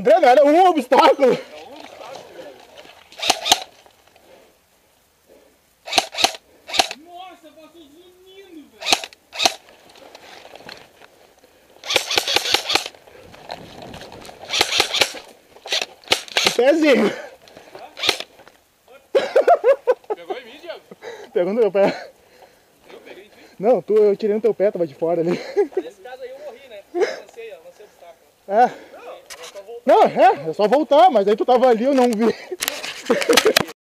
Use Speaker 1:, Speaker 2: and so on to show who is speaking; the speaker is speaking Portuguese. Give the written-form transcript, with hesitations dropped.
Speaker 1: André, não era um obstáculo.
Speaker 2: É um obstáculo, velho. Nossa, passou zunindo, velho.
Speaker 1: O pezinho.
Speaker 2: Pegou em mim, Diego?
Speaker 1: Pegou no meu pé.
Speaker 2: Eu peguei em ti?
Speaker 1: Não, eu tirei no teu pé, tava de fora ali.
Speaker 2: Nesse caso aí eu morri, né? Lancei obstáculo.
Speaker 1: É. Não, é só voltar, mas aí tu tava ali, eu não vi.